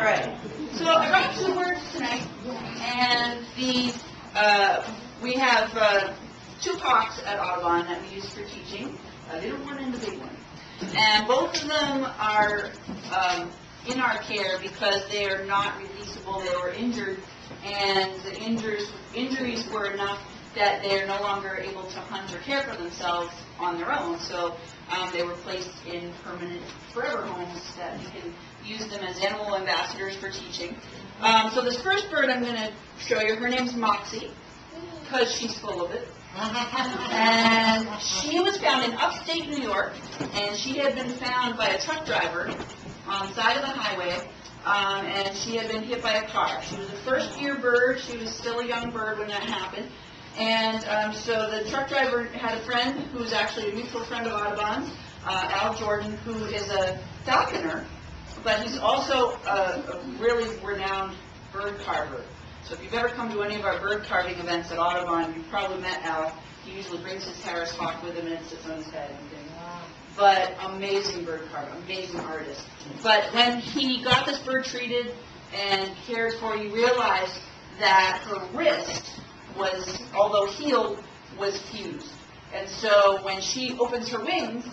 right. So I brought two birds tonight, and we have two hawks at Audubon that we use for teaching, a little one and a big one. And both of them are in our care because they are not releasable. They were injured, and the injuries were enough that they are no longer able to hunt or care for themselves on their own. So they were placed in permanent forever homes that we can use them as animal ambassadors for teaching. So this first bird I'm going to show you, her name's Moxie, because she's full of it. And she was found in upstate New York, and she had been found by a truck driver on the side of the highway, and she had been hit by a car. She was a first-year bird. She was still a young bird when that happened. And so the truck driver had a friend who's actually a mutual friend of Audubon's, Al Jordan, who is a falconer, but he's also a really renowned bird carver. So if you've ever come to any of our bird carving events at Audubon, you've probably met Al. He usually brings his Harris hawk with him and it sits on his head and things. But amazing bird carver, amazing artist. But when he got this bird treated and cared for, he realized that her wrist was, although healed, was fused. And so when she opens her wings,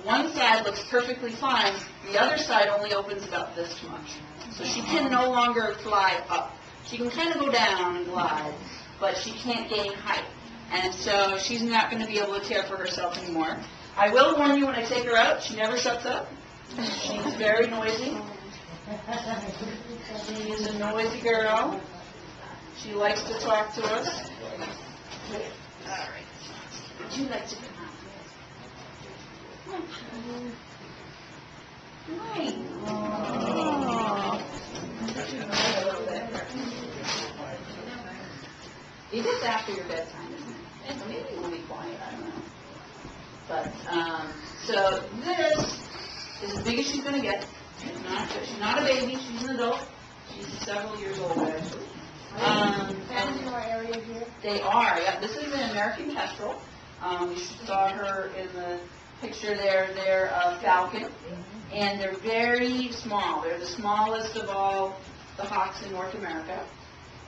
one side looks perfectly fine, the other side only opens about this much. So she can no longer fly up. She can kind of go down and glide, but she can't gain height. And so she's not going to be able to care for herself anymore. I will warn you when I take her out, she never shuts up. She's very noisy. She is a noisy girl. She likes to talk to us. All right. Would you like to come out? Hi. It is after your bedtime, isn't it? So maybe we'll be quiet, I don't know. But, so this is as big as she's going to get. She's not a baby, she's an adult. She's several years old, actually. And in our area here? They are, yeah. This is an American kestrel. You saw her in the picture there. They're a falcon, and they're very small. They're the smallest of all the hawks in North America,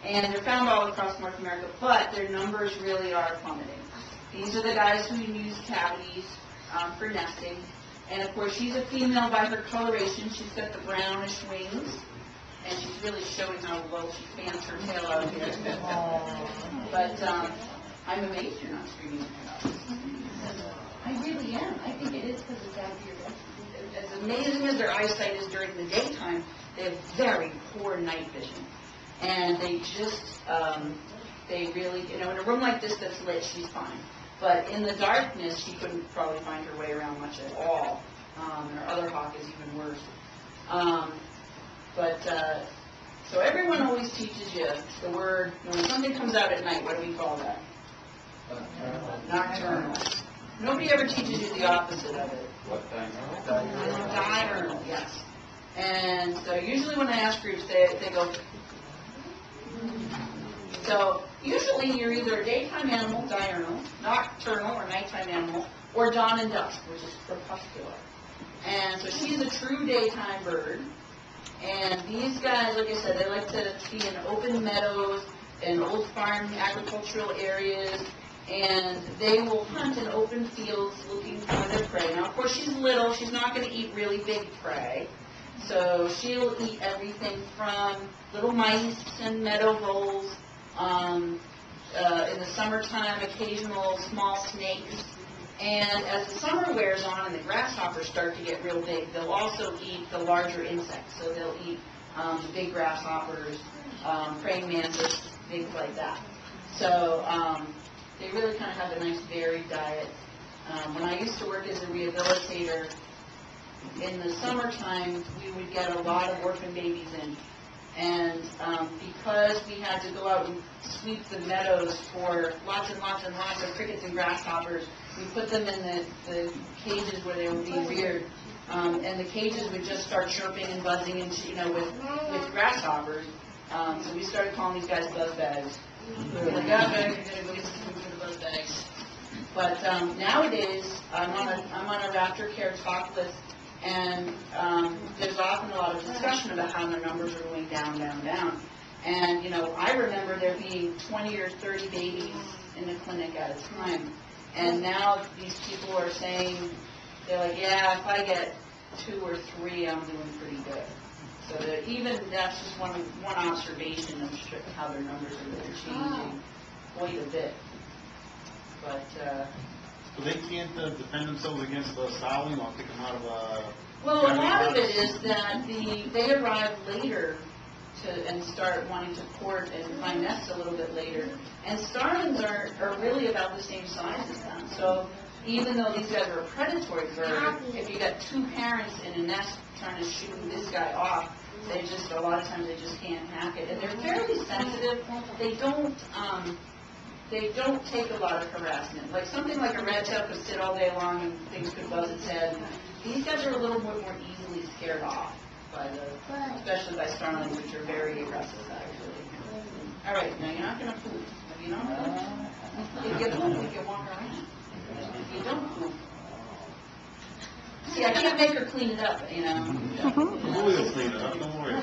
and they're found all across North America, but their numbers really are plummeting. These are the guys who use cavities for nesting, and of course she's a female by her coloration. She's got the brownish wings, and she's really showing how well she fans her tail out here. But I'm amazed you're not screaming at me. I really am. I think it is because it's after your bedtime. As amazing as their eyesight is during the daytime, they have very poor night vision. And they just, they really, in a room like this that's lit, she's fine. But in the darkness, she couldn't probably find her way around much at all. And her other hawk is even worse. So everyone always teaches you the word, when something comes out at night, what do we call that? Nocturnal. Nobody ever teaches you the opposite of it. What time? Diurnal, yes. And so usually when I ask groups, they go. So usually you're either a daytime animal, diurnal, nocturnal or nighttime animal, or dawn and dusk, which is crepuscular. And so she's a true daytime bird. And these guys, like I said, they like to be in open meadows and old farm agricultural areas, and they will hunt in open fields looking for their prey. Now, of course, she's little. She's not going to eat really big prey. So she'll eat everything from little mice and meadow voles. In the summertime, occasional small snakes. And as the summer wears on and the grasshoppers start to get real big, they'll also eat the larger insects. So they'll eat big grasshoppers, praying mantis, things like that. So they really kind of have a nice varied diet. When I used to work as a rehabilitator, in the summertime, we would get a lot of orphan babies in. And because we had to go out and sweep the meadows for lots and lots and lots of crickets and grasshoppers, we put them in the cages where they were being reared. And the cages would just start chirping and buzzing and, with grasshoppers. So we started calling these guys buzz bags. We're like, oh, I'm going to go get some food for the buzz bags. But nowadays, I'm on a raptor care talk list, and there's often talk and a lot of discussion about how their numbers are going down, down, down. And, you know, I remember there being 20 or 30 babies in the clinic at a time. And now these people are saying, they're like, yeah, if I get 2 or 3, I'm doing pretty good. So that even that's just one observation of how their numbers are really changing quite a bit. But so they can't defend themselves against Stalin or kick them out of well, a lot of it is that they arrive later and start wanting to court and find nests a little bit later. And starlings are really about the same size as them. So even though these guys are a predatory bird, if you got 2 parents in a nest trying to shoot this guy off, they just, a lot of times they just can't hack it. And they're fairly sensitive. They don't take a lot of harassment. Like something like a red tail could sit all day long and things could buzz its head. These guys are a little bit more easily scared off by especially by starlings, which are very aggressive actually. All right, now you're not going to poop. If you don't poop, you get poop, you can walk around. If you don't poop, see, I can't make her clean it up, you know. Louie will clean it up, don't worry.